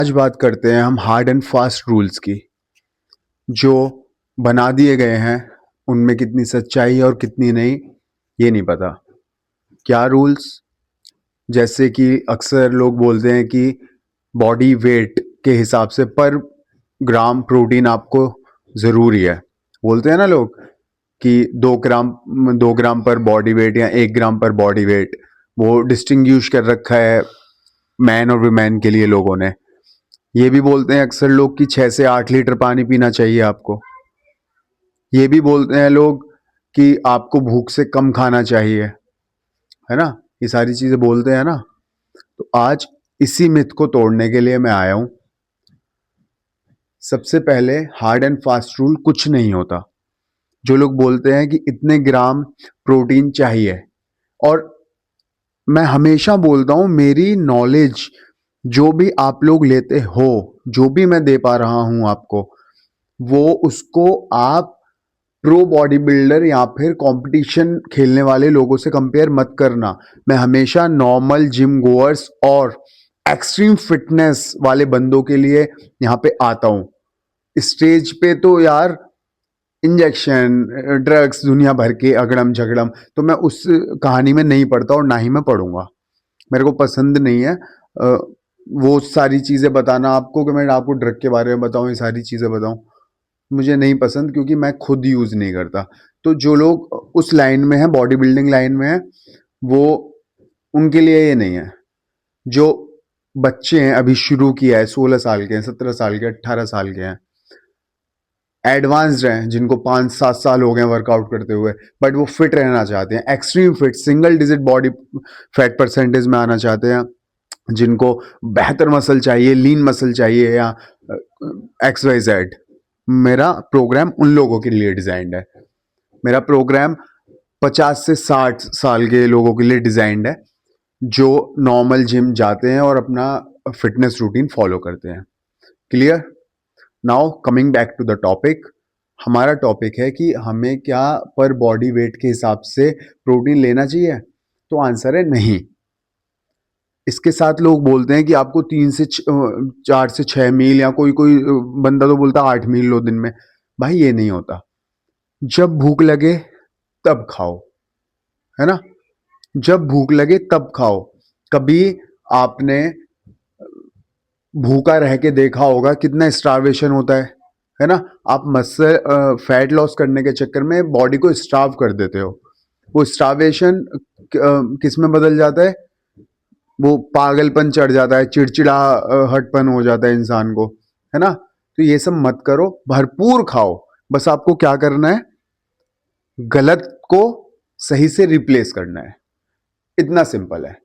आज बात करते हैं हम हार्ड एंड फास्ट रूल्स की जो बना दिए गए हैं। उनमें कितनी सच्चाई है और कितनी नहीं, ये नहीं पता। क्या रूल्स? जैसे कि अक्सर लोग बोलते हैं कि बॉडी वेट के हिसाब से पर ग्राम प्रोटीन आपको ज़रूरी है। बोलते हैं ना लोग कि 2 ग्राम पर बॉडी वेट या 1 ग्राम पर बॉडी वेट, वो डिस्टिंग्विश कर रखा है मैन और वुमेन के लिए लोगों ने। ये भी बोलते हैं अक्सर लोग कि 6 से 8 लीटर पानी पीना चाहिए आपको। ये भी बोलते हैं लोग कि आपको भूख से कम खाना चाहिए, है ना? ये सारी चीजें बोलते हैं ना। तो आज इसी मिथ को तोड़ने के लिए मैं आया हूं। सबसे पहले हार्ड एंड फास्ट रूल कुछ नहीं होता। जो लोग बोलते हैं कि इतने ग्राम प्रोटीन चाहिए, और मैं हमेशा बोलता हूं मेरी नॉलेज जो भी आप लोग लेते हो, जो भी मैं दे पा रहा हूं आपको, वो उसको आप प्रो बॉडी बिल्डर या फिर कंपटीशन खेलने वाले लोगों से कंपेयर मत करना। मैं हमेशा नॉर्मल जिम गोअर्स और एक्सट्रीम फिटनेस वाले बंदों के लिए यहाँ पे आता हूँ। स्टेज पे तो यार इंजेक्शन, ड्रग्स, दुनिया भर के अगड़म झगड़म, तो मैं उस कहानी में नहीं पढ़ता और ना ही मैं पढ़ूंगा। मेरे को पसंद नहीं है वो सारी चीज़ें बताना आपको, कि मैं आपको ड्रग के बारे में बताऊं, ये सारी चीज़ें बताऊं। मुझे नहीं पसंद, क्योंकि मैं खुद यूज़ नहीं करता। तो जो लोग उस लाइन में हैं, बॉडी बिल्डिंग लाइन में हैं, वो उनके लिए ये नहीं है। जो बच्चे हैं, अभी शुरू किया है, 16 साल के हैं, 17 साल के, 18 साल के हैं, एडवांस्ड हैं, जिनको 5-7 साल हो गए वर्कआउट करते हुए, बट वो फिट रहना चाहते हैं, extreme fit, single digit body fat percentage में आना चाहते हैं, जिनको बेहतर मसल चाहिए, लीन मसल चाहिए, या एक्स वाई जेड। मेरा प्रोग्राम उन लोगों के लिए डिजाइंड है। मेरा प्रोग्राम 50 से 60 साल के लोगों के लिए डिजाइंड है, जो नॉर्मल जिम जाते हैं और अपना फिटनेस रूटीन फॉलो करते हैं। Clear? Now coming back to the topic. हमारा टॉपिक है कि हमें क्या पर बॉडी वेट के हिसाब से प्रोटीन लेना चाहिए। तो आंसर है नहीं। इसके साथ लोग बोलते हैं कि आपको 4 से 6 मील, या कोई कोई बंदा तो बोलता है 8 मील लो दिन में। भाई ये नहीं होता। जब भूख लगे तब खाओ, है ना? जब भूख लगे तब खाओ। कभी आपने भूखा रह के देखा होगा कितना स्टार्वेशन होता है ना? आप मसल फैट लॉस करने के चक्कर में बॉडी को स्टार्व कर देते हो। वो स्टार्वेशन किस में बदल जाता है? वो पागलपन चढ़ जाता है, चिड़चिड़ा हटपन हो जाता है इंसान को, है ना? तो ये सब मत करो, भरपूर खाओ। बस आपको क्या करना है? गलत को सही से रिप्लेस करना है। इतना सिंपल है।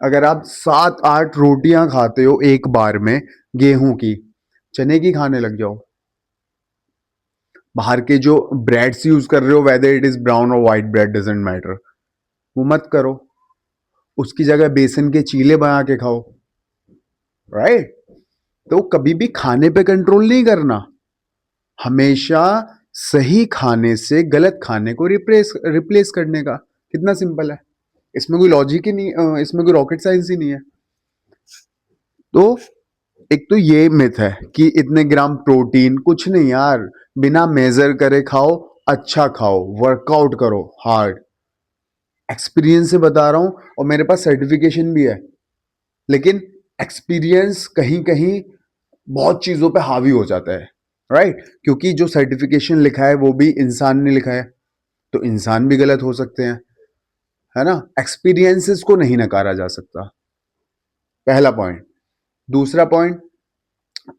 अगर आप 7-8 रोटियां खाते हो एक बार में गेहूं की, चने की खाने लग जाओ। बाहर के जो ब्रेड्स यूज कर रहे हो, वेदर इट इज ब्राउन और व्हाइट ब्रेड, डजेंट मैटर, वो मत करो। उसकी जगह बेसन के चीले बना के खाओ, राइट? तो कभी भी खाने पे कंट्रोल नहीं करना। हमेशा सही खाने से गलत खाने को रिप्लेस रिप्लेस करने का। कितना सिंपल है। इसमें कोई लॉजिक ही नहीं, इसमें कोई रॉकेट साइंस ही नहीं है। तो एक तो ये मिथ है कि इतने ग्राम प्रोटीन, कुछ नहीं यार। बिना मेजर करे खाओ, अच्छा खाओ, वर्कआउट करो हार्ड। एक्सपीरियंस से बता रहा हूं, और मेरे पास सर्टिफिकेशन भी है। लेकिन एक्सपीरियंस कहीं कहीं बहुत चीजों पे हावी हो जाता है, राइट? क्योंकि जो सर्टिफिकेशन लिखा है वो भी इंसान ने लिखा है, तो इंसान भी गलत हो सकते हैं, है ना? एक्सपीरियंसेस को नहीं नकारा जा सकता। पहला पॉइंट। दूसरा पॉइंट,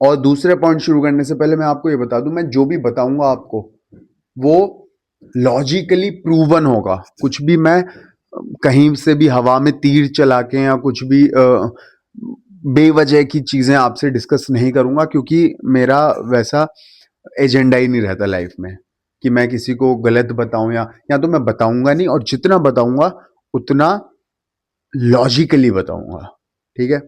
और दूसरे पॉइंट शुरू करने से पहले मैं आपको ये बता दूं, मैं जो भी बताऊंगा आपको वो लॉजिकली प्रूवन होगा। कुछ भी मैं कहीं से भी हवा में तीर चला के या कुछ भी बेवजह की चीजें आपसे डिस्कस नहीं करूंगा, क्योंकि मेरा वैसा एजेंडा ही नहीं रहता लाइफ में कि मैं किसी को गलत बताऊं, या तो मैं बताऊंगा नहीं, और जितना बताऊंगा उतना लॉजिकली बताऊंगा। ठीक है?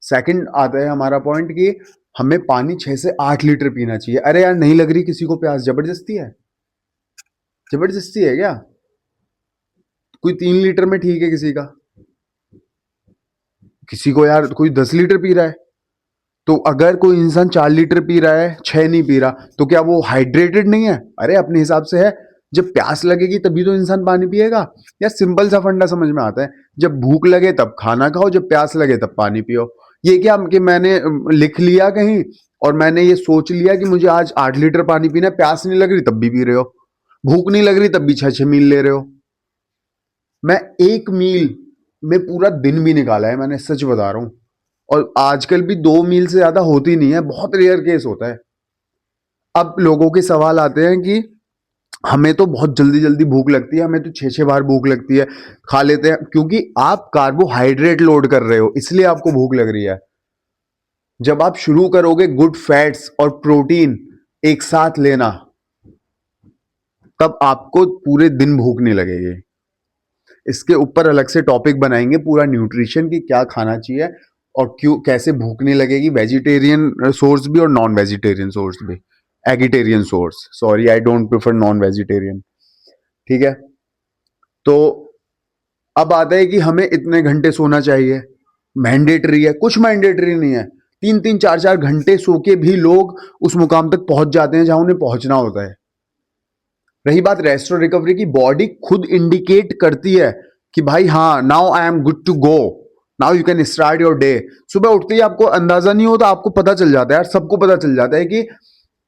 सेकंड आता है हमारा पॉइंट कि हमें पानी 6 से 8 लीटर पीना चाहिए। अरे यार, नहीं लग रही किसी को प्यास? जबरदस्ती है? जबरदस्ती है क्या? कोई 3 लीटर में ठीक है किसी का? किसी को यार कोई 10 लीटर पी रहा है, तो अगर कोई इंसान 4 लीटर पी रहा है, 6 नहीं पी रहा, तो क्या वो हाइड्रेटेड नहीं है? अरे अपने हिसाब से है। जब प्यास लगेगी तभी तो इंसान पानी पिएगा। यार सिंपल सा फंडा समझ में आता है, जब भूख लगे तब खाना खाओ, जब प्यास लगे तब पानी पियो। ये क्या कि मैंने लिख लिया कहीं और मैंने ये सोच लिया कि मुझे आज 8 लीटर पानी पीना है, प्यास नहीं लग रही तब भी पी रहे हो, भूख नहीं लग रही तब भी 6-6 मील ले रहे हो। मैं 1 मील में पूरा दिन भी निकाला है मैंने, सच बता रहा हूं। और आजकल भी 2 मील से ज्यादा होती नहीं है, बहुत रेयर केस होता है। अब लोगों के सवाल आते हैं कि हमें तो बहुत जल्दी जल्दी भूख लगती है, हमें तो 6-6 बार भूख लगती है, खा लेते हैं। क्योंकि आप कार्बोहाइड्रेट लोड कर रहे हो, इसलिए आपको भूख लग रही है। जब आप शुरू करोगे गुड फैट्स और प्रोटीन एक साथ लेना, तब आपको पूरे दिन भूख नहीं लगेगी। इसके ऊपर अलग से टॉपिक बनाएंगे पूरा, न्यूट्रिशन की क्या खाना चाहिए और क्यों, कैसे भूख नहीं लगेगी, वेजिटेरियन सोर्स भी और नॉन वेजिटेरियन सोर्स भी, eggetarian source, sorry I don't prefer non vegetarian. ठीक है, तो अब आता है कि हमें इतने घंटे सोना चाहिए, मैंडेटरी है? कुछ मैंडेटरी नहीं है। 3-3 4-4 घंटे सो के भी लोग उस मुकाम तक पहुंच जाते हैं जहां उन्हें पहुंचना होता है। रही बात रेस्ट और रिकवरी की, बॉडी खुद इंडिकेट करती है कि भाई हाँ, now I am good to go, now you can start your day. सुबह उठते ही आपको अंदाजा नहीं होता, आपको पता चल जाता है यार, सबको पता चल जाता है कि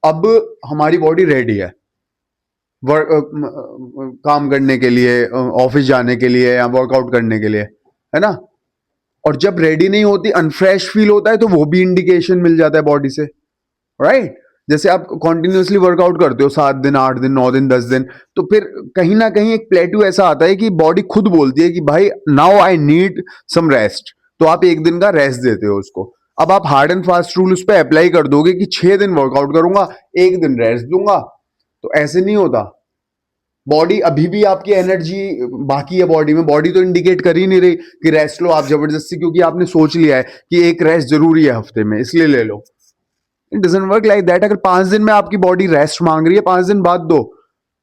अब हमारी बॉडी रेडी है काम करने के लिए, ऑफिस जाने के लिए या वर्कआउट करने के लिए, है ना? और जब रेडी नहीं होती, अनफ्रेश फील होता है, तो वो भी इंडिकेशन मिल जाता है बॉडी से, राइट? जैसे आप कंटिन्यूअसली वर्कआउट करते हो 7 दिन, 8 दिन, 9 दिन, 10 दिन, तो फिर कहीं ना कहीं एक प्लेटू ऐसा आता है कि बॉडी खुद बोलती है कि भाई now I need some rest, तो आप 1 दिन का रेस्ट देते हो उसको। अब आप हार्ड एंड फास्ट रूल उस पर अप्लाई कर दोगे कि 6 दिन वर्कआउट करूंगा, 1 दिन रेस्ट दूंगा, तो ऐसे नहीं होता। बॉडी अभी भी आपकी एनर्जी बाकी है बॉडी में, बॉडी तो इंडिकेट कर ही नहीं रही कि रेस्ट लो आप जबरदस्ती, क्योंकि आपने सोच लिया है कि एक रेस्ट जरूरी है हफ्ते में, इसलिए ले लो। It doesn't work like that. अगर 5 दिन में आपकी बॉडी रेस्ट मांग रही है, 5 दिन बाद दो।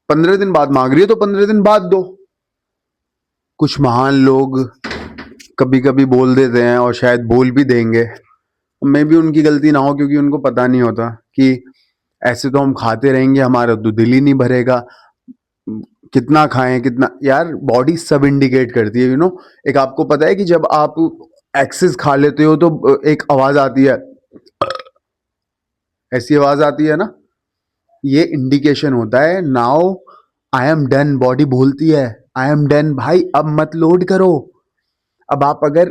15 दिन बाद मांग रही है तो 15 दिन बाद दो। कुछ महान लोग कभी कभी बोल देते हैं और शायद बोल भी देंगे, मे भी उनकी गलती ना हो, क्योंकि उनको पता नहीं होता कि ऐसे तो हम खाते रहेंगे, हमारा तो दिल ही नहीं भरेगा, कितना खाएं कितना। यार बॉडी सब इंडिकेट करती है, एक आपको पता है कि जब आप एक्सेस खा लेते हो तो एक आवाज आती है, ऐसी आवाज आती है ना, ये इंडिकेशन होता है now I am done. Body बोलती है आई एम डन, भाई अब मत लोड करो। अब आप अगर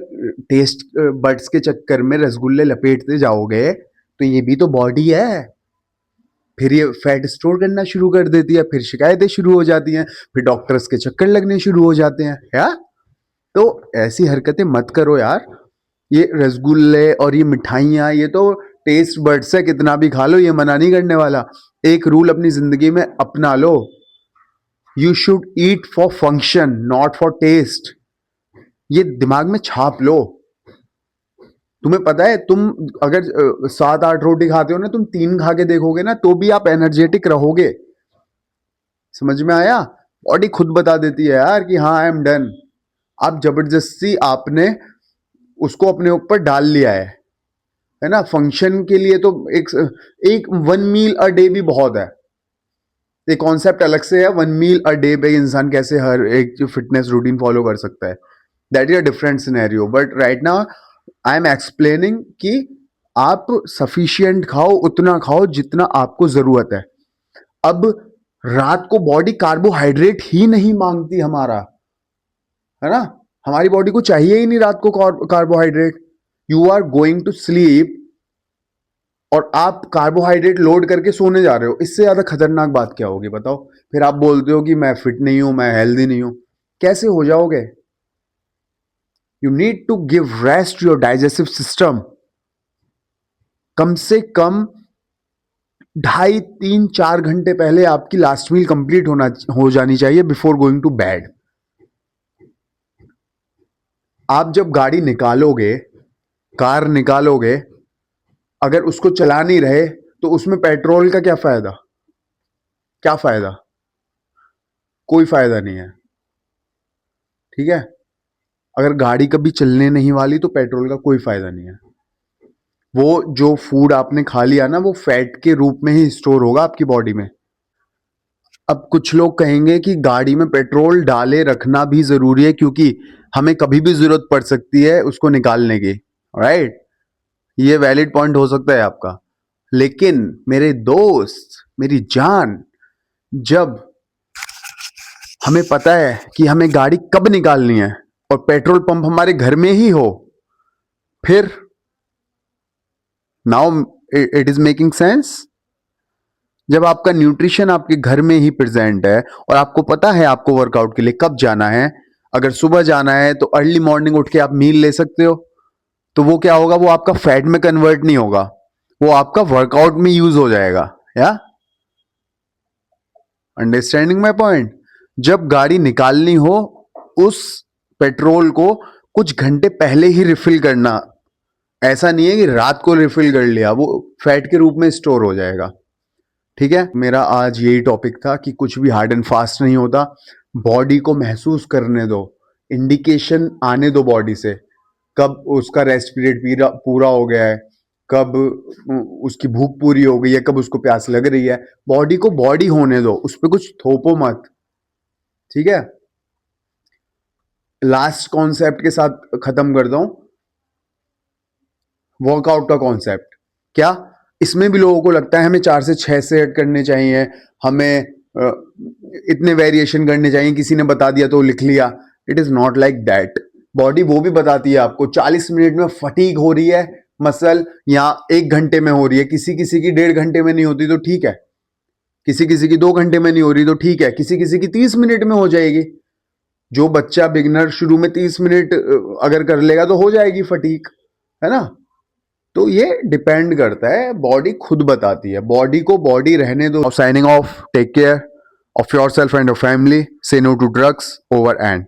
टेस्ट बड्स के चक्कर में रसगुल्ले लपेटते जाओगे तो ये भी तो बॉडी है, फिर ये फैट स्टोर करना शुरू कर देती है, फिर शिकायतें शुरू हो जाती हैं, फिर डॉक्टर्स के चक्कर लगने शुरू हो जाते हैं यार। तो ऐसी हरकतें मत करो यार। ये रसगुल्ले और ये मिठाइयाँ, ये तो टेस्ट बड्स है, कितना भी खा लो, ये मना नहीं करने वाला। एक रूल अपनी जिंदगी में अपना लो, you should eat for function not for taste. ये दिमाग में छाप लो। तुम्हें पता है, तुम अगर 7-8 रोटी खाते हो ना, तुम 3 खा के देखोगे ना, तो भी आप एनर्जेटिक रहोगे। समझ में आया? बॉडी खुद बता देती है यार कि हाँ आई एम डन। आप जबरदस्ती आपने उसको अपने ऊपर डाल लिया है ना? फंक्शन के लिए तो एक 1 मील अ डे भी बहुत है। ये कॉन्सेप्ट अलग से है, 1 मील अ डे पे इंसान कैसे हर एक फिटनेस रूटीन फॉलो कर सकता है, that is a different scenario. But right now I am explaining कि आप सफिशिएंट खाओ, उतना खाओ जितना आपको जरूरत है। अब रात को बॉडी कार्बोहाइड्रेट ही नहीं मांगती हमारा, है ना? हमारी बॉडी को चाहिए ही नहीं रात को carbohydrate. You are going to sleep और आप कार्बोहाइड्रेट लोड करके सोने जा रहे हो, इससे ज्यादा खतरनाक बात क्या होगी बताओ? फिर आप बोलते हो कि मैं फिट नहीं हूं, मैं हेल्दी नहीं हूं, कैसे हो जाओगे? You need to give rest your digestive system. कम से कम 2.5-3-4 घंटे पहले आपकी लास्ट मील कंप्लीट हो जानी चाहिए बिफोर गोइंग टू बेड। आप जब गाड़ी निकालोगे, कार निकालोगे, अगर उसको चला नहीं रहे तो उसमें पेट्रोल का क्या फायदा? क्या फायदा? कोई फायदा नहीं है। ठीक है, अगर गाड़ी कभी चलने नहीं वाली तो पेट्रोल का कोई फायदा नहीं है। वो जो फूड आपने खा लिया ना, वो फैट के रूप में ही स्टोर होगा आपकी बॉडी में। अब कुछ लोग कहेंगे कि गाड़ी में पेट्रोल डाले रखना भी जरूरी है क्योंकि हमें कभी भी जरूरत पड़ सकती है उसको निकालने की, राइट? ये वैलिड पॉइंट हो सकता है आपका, लेकिन मेरे दोस्त, मेरी जान, जब हमें पता है कि हमें गाड़ी कब निकालनी है और पेट्रोल पंप हमारे घर में ही हो, फिर now it is making sense. जब आपका न्यूट्रिशन आपके घर में ही प्रेजेंट है और आपको पता है आपको वर्कआउट के लिए कब जाना है, अगर सुबह जाना है तो अर्ली मॉर्निंग उठ के आप मील ले सकते हो, तो वो क्या होगा, वो आपका फैट में कन्वर्ट नहीं होगा, वो आपका वर्कआउट में यूज हो जाएगा। या अंडरस्टैंडिंग माई पॉइंट? जब गाड़ी निकालनी हो, उस पेट्रोल को कुछ घंटे पहले ही रिफिल करना। ऐसा नहीं है कि रात को रिफिल कर लिया, वो फैट के रूप में स्टोर हो जाएगा। ठीक है, मेरा आज यही टॉपिक था कि कुछ भी हार्ड एंड फास्ट नहीं होता। बॉडी को महसूस करने दो, इंडिकेशन आने दो बॉडी से, कब उसका रेस्ट पीरियड पूरा हो गया है, कब उसकी भूख पूरी हो गई है, कब उसको प्यास लग रही है। बॉडी को बॉडी होने दो, उस पर कुछ थोपो मत। ठीक है, लास्ट कॉन्सेप्ट के साथ खत्म करता हूं, वर्कआउट का कॉन्सेप्ट। क्या इसमें भी लोगों को लगता है हमें 4 से 6 सेट करने चाहिए, हमें इतने वेरिएशन करने चाहिए, किसी ने बता दिया तो लिख लिया। It is not like that. Body वो भी बताती है आपको 40 मिनट में फटीग हो रही है मसल, या 1 घंटे में हो रही है। किसी किसी की 1.5 घंटे में नहीं होती तो ठीक है, किसी किसी की 2 घंटे में नहीं हो रही तो ठीक है, किसी किसी की 30 मिनट में हो जाएगी। जो बच्चा बिगनर शुरू में 30 मिनट अगर कर लेगा तो हो जाएगी फटीग, है ना? तो ये डिपेंड करता है, बॉडी खुद बताती है, बॉडी को बॉडी रहने दो। Signing off, take care of yourself and your family. Say no to drugs. Over and